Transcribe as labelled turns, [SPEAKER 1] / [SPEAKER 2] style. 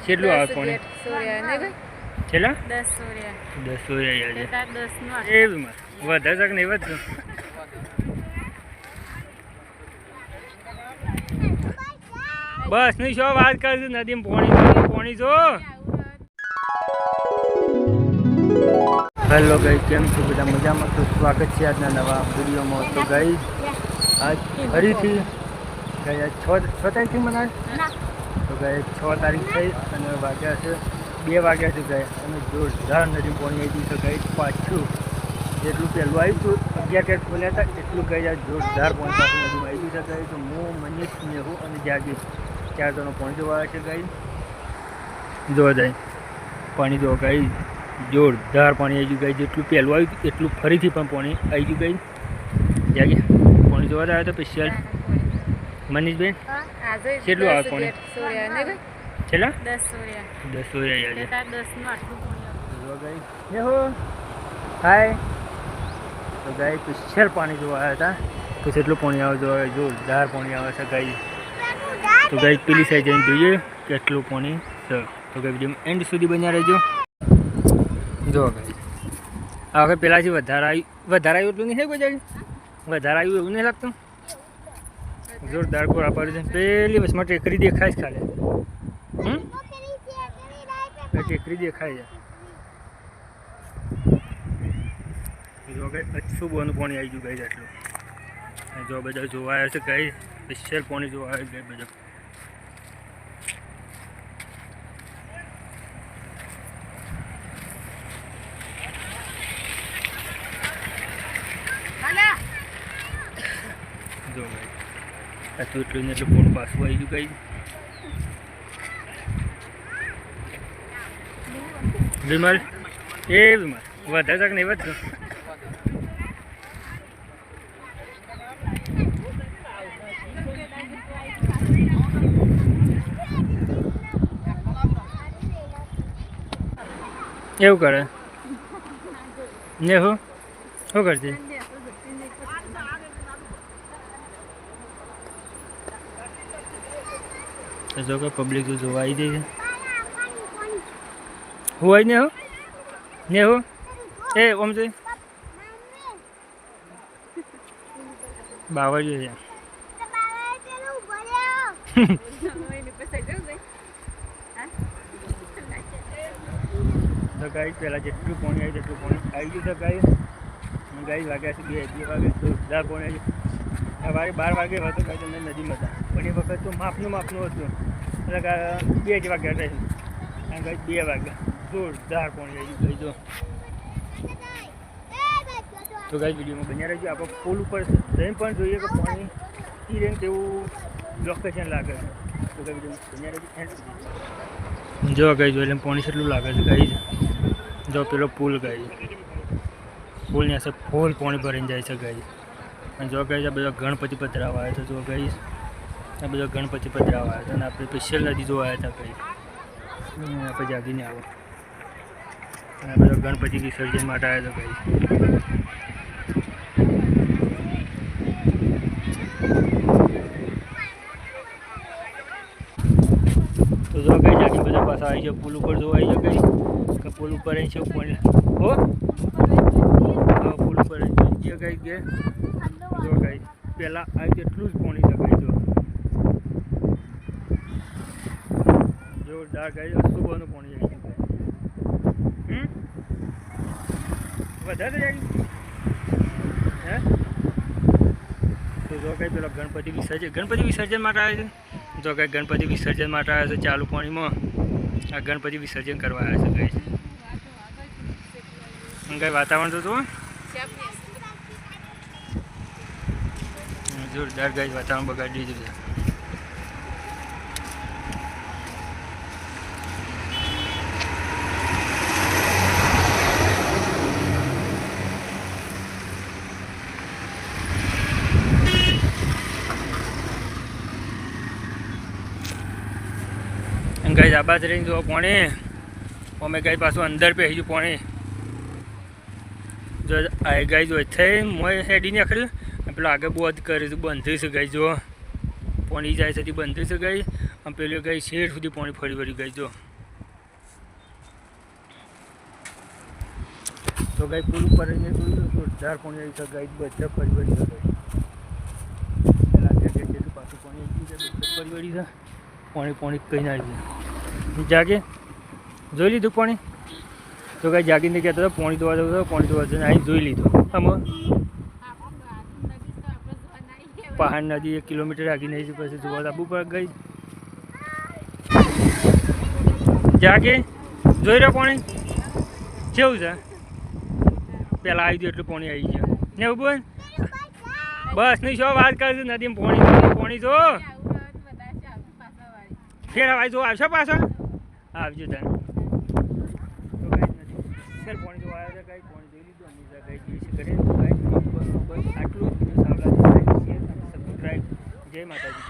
[SPEAKER 1] કેટલું આવે પાણી છેલ્લા 10 સોર્યા એ વધારે તક નહીં વધતું બસ નહીં શું વાત કરશું નદીમાં પાણી જો હેલો ગઈ કેમ છો બધા મજામાં તો સ્વાગત છે આજના નવા વિડીયોમાં તો ગઈ આજ ફરીથી ગઈ આજ 6 તારીખથી મનાય તો ગઈ 6 તારીખ થઈ અને વાગ્યા છે 2 વાગ્યા છે ગઈ અને જોરદાર નદીમાં પાણી આવી ગયું છે ગઈ પાછું જેટલું પહેલું આવ્યું હતું 11 ગેટ ખોલ્યા હતા એટલું ગઈ આજ જોરદાર પાણી પાછું નદીમાં આવી ગયું છે ગઈ તો હું મનીષ નેહું અને જાગીર 4 જણો પાણી જોવા આવે છે ગઈ જોવા જાય પાણી જોવા ગઈ જોરદાર પાણી આવી ગયું જેટલું પહેલું આવ્યું એટલું ફરીથી પણ પાણી આવી ગયું જાગે પાણી જોવા આવ્યો તો સ્પેશિયલ મનીષબેન કેટલું આવે પાણી છેલ્લા 10 સોર્યા હો હાય તો ગાય સ્પેશિયલ પાણી જોવા આવ્યા હતા તો કેટલું પાણી આવે જોવા જોરદાર પાણી આવે છે ગાય તો ગાય પેલી સાઈડ જઈને જોઈએ કેટલું પાણી છે તો ગાય વિડીયો એન્ડ સુધી બન્યા રહેજો જો ગાય આ વખત પહેલાંથી વધારે આવ્યું એટલું નહીં કોઈ જાય વધારે આવ્યું એવું નહીં લાગતું જોરદાર કોરા પડે છે પેલી બસમાં ટેકરી દેખાય જ ખાલે ટેકરી દેખાય છે જો ગાય અચ્છું બોનું પાણી આવી ગયું ગાય એટલું જો બધા જોવા આવ્યા છે ગાય સ્પેશિયલ પાણી જોવા આવે ગાય બધા જો ગાય આટલું એટલું ને એટલું ફોન પાછું આવી ગયું ગાય બીમાર એ બીમાર વધારે તક નહીં વધતું એવું કરે ને શું કરતી જો કે પબ્લિક જોવા આવી જાય છે હું આવી ને હો એ ઓમ છે બાવળિયો છે તો ગાય પહેલાં જેટલું પાણી આવ્યું તેટલું પાણી આવી ગયું તો ગાય વાગ્યા છે 2 વાગે જોરદાર પાણી આવ્યું સવારે 12 વાગે હતો ગાય તમને નદીમાં હતા પણ એ વખત તો માપનું હતું એટલે 2 જેવા ગયા હતા અને ગાય 2 વાગ્યા જોરદાર પાણી આવી ગયું જો તો ગાય વિડીયોમાં બન્યા રહેજો આપણે પુલ ઉપર જઈને પણ જોઈએ કે પાણી ઈ રેન તેવું લોકેશન લાગે છે તો ગાય વિડીયોમાં બન્યા રહેજો જો ગાય જો એટલે પાણી કેટલું લાગે છે ગાય જો પેલો પુલ ગાય પુલની પાસે ફૂલ પાણી ભરીને જાય છે ગાય અને જો ગાય આ બધા ગણપતિ પધરાવા આવ્યા હતા જો ગાય આ બધા ગણપતિ પધરાવા આવ્યા હતા અને આપણે સ્પેશિયલ નદી જોવા આવ્યા હતા ગાય આપણે જાગીને આવો અને આ બધા ગણપતિ વિસર્જન માટે આવ્યા હતા ગાય તો જો ગાય જાગી બધા પાછા આવી છે પુલ ઉપર જોવા આવી છે ગાય કે પુલ ઉપર અહીં છે પાણી હો પુલ ઉપર જે ગાય કે જો ગાય પહેલાં આવી એટલું જ પાણી લગાવી દો જોરદાર ગાય સુબહનું પાણી આવી ગયું વધારે જાય હે તો જો ગાય પેલા ગણપતિ વિસર્જન માટે આવે છે જો ગાય ગણપતિ વિસર્જન માટે આવે છે ચાલુ પાણીમાં આ ગણપતિ વિસર્જન કરવા આવ્યા છે ગાય ગાય વાતાવરણ તો જુઓ જોરદાર ગાય વાતાવરણ બગાડી દીધું છે ગાય આબાદ રહીને જો પાણી અમે ગાય પાછું અંદર પહેરી ગયું પાણી જો આ ગાય જો થઈ મોય હેડીને આખડ્યું પેલો આગળ બંધ કરે છે બંધ છે ગાય જો પાણી જાય છે બંધ છે ગાય આમ પેલું ગઈ શેઠ સુધી પાણી ફરી વળી ગઈ જો તો ગાય પુલ ઉપર રહીને જોયું જોરદાર પાણી આવી છે ગાય બધા ફરી વળી છે પાછું પાણી આવી ગયું છે ફરી વળી છે પાણી કઈ ના આવી જાગે જોઈ લીધું પાણી તો કાંઈ જાગીને કહેતો હતો પાણી ધોવા જવું પાણી ધોવા જઈને અહીં જોઈ લીધું આમાં પહાડ નદી 1 કિલોમીટર આગી નહીં પછી જોવા આવવું પડે ગઈ જાગે જોઈ રહ્યો પાણી કેવું છે પહેલાં આવી ગયું એટલું પાણી આવી ગયું ને એવું બસ નહીં શું વાત કરીશું નદીમાં પાણી જો ફેર આવી જો આવશો પાછા આવજો ત્યાં સર પાણી તો આવ્યા હતા કાંઈ પાણી જોઈ લીધું હંમેશા કાંઈ જે કરે તો કાંઈ બસ આટલું જ સબસ્ક્રાઈબ જય માતાજી.